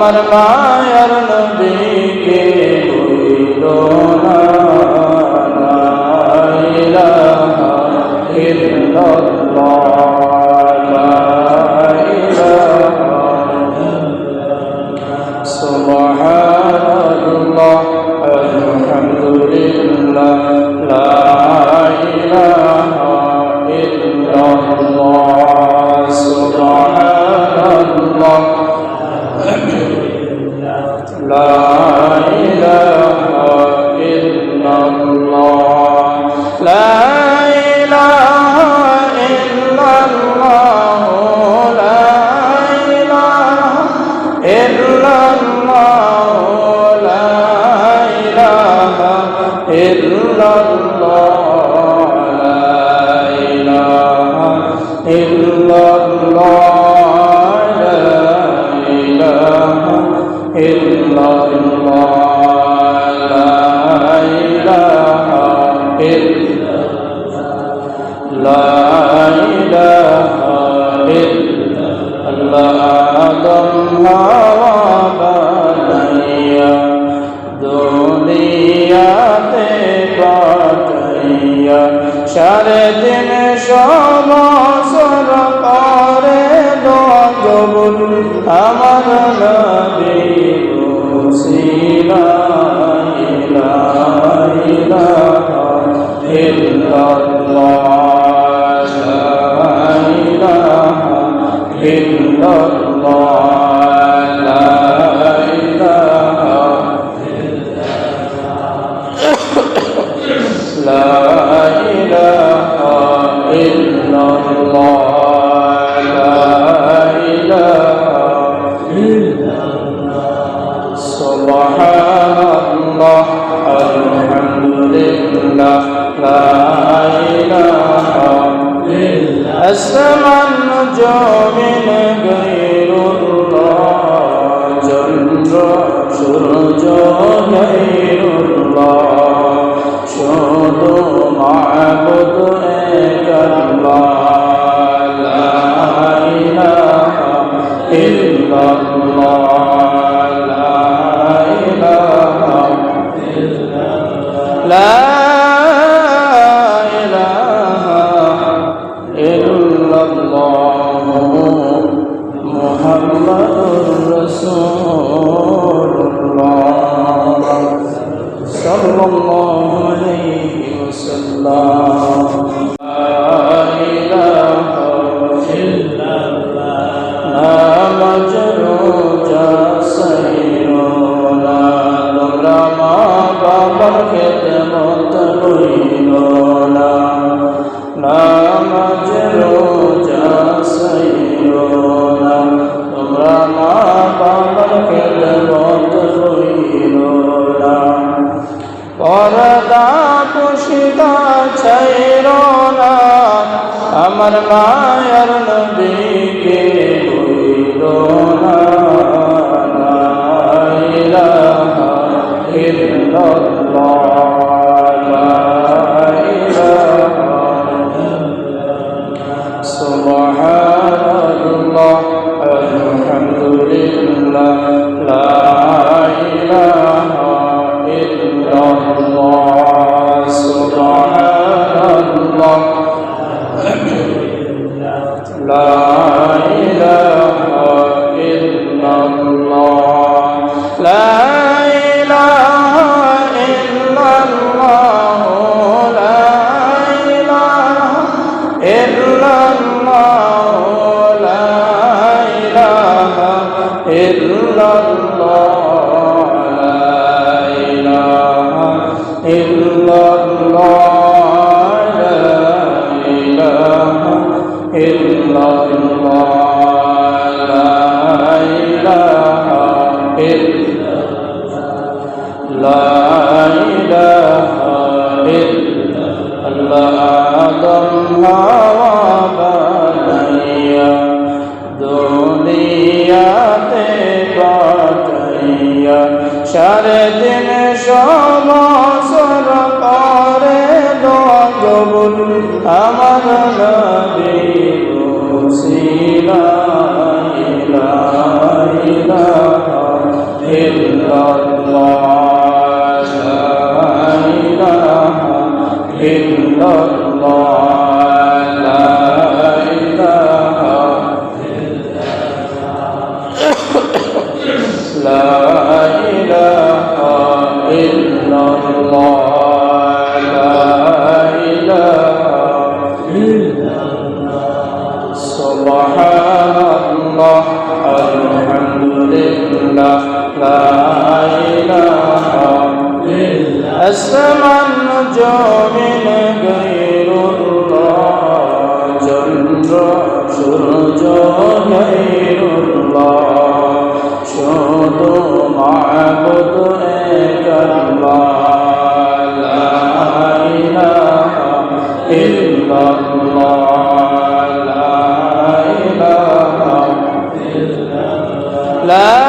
আমার মায়ার নবীকে ভুলিল না। লা ইলাহা ইল্লাল্লাহ, লা ইলাহা সুবহানাল্লাহ, আলহামদুলিল্লাহ, লা ইলাহা ইল্লাল্লাহ, সুবহানাল্লাহ, লা ইলাহা ইল্লাল্লাহ, লা ইলাহা ইল্লাল্লাহ, লা ইলাহা ইল্লাল্লাহ, লা ইলাহা ইল্লাল্লাহ, লা ইলাহা ইল্লাল্লাহ, লা ইলাহা ইল্লাল্লাহ, লা ইলাহা ইল্লাল্লাহ, লা ইলাহা ইল্লাল্লাহ। আদম হাওয়া বানাইয়া দুনিয়াতে পাঠাইয়া 350 বছর পরে দোয়া কবুল আমার নবী ওসিলা, লা ইলাহা ইল্লাল্লাহ, লা ইলাহা ইল্লাল্লাহ, লা ইলাহা লা ইলাহা ইল্লাল্লাহ, লা ইলাহা ইল্লাল্লাহ, সুবহানাল্লাহ, আলহামদুলিল্লাহ, লা ইলাহা ইল্লাল্লাহ। আসমান জমিন গায়রুল্লাহ, চন্দ্র সূর্য গায়রুল্লাহ, শুধু মাবুদ এক আল্লাহ, লা ইলাহা ইল্লাল্লাহ, লা ইলাহা ইল্লাল্লাহ, লা ইলাহা ইল্লাল্লাহ, মুহাম্মাদুর রাসূলুল্লাহ সাল্লাল্লাহু আলাইহি ওয়াসাল্লাম। লা ইলাহা ইল্লাল্লাহ, নামাজ রোজা সাইরোনা, তোমরা মা বাবার খেদমত করিল না। নামাজ রোজা সাইরোনা, তোমরা মা বাবার খেদমত করিল না। পর্দা পুশিদা ছাইরো না, আমার মায়ার নবীকে ভুলিল না। লা ইলাহা ইল্লাল্লাহ, লা ইলাহা সুবহানাল্লাহ, আলহামদুলিল্লাহ, লা ইলাহা ইল্লাল্লাহ, সুবহানাল্লাহ, লা ইলাহা ইল্লাল্লাহ, লা ইলাহা ইল্লাল্লাহ, লা ইলাহা ইল্লাল্লাহ, লা ইলাহা ইল্লাল্লাহ, আদম হাওয়া বানাইয়া দুনিয়াতে الله لا إله إلا أسمع النجوم غير الله চন্দ্র সূর্য غير الله শুধু মাবুদ এক আল্লাহ লা ইলাহা ইল্লাল্লাহ لا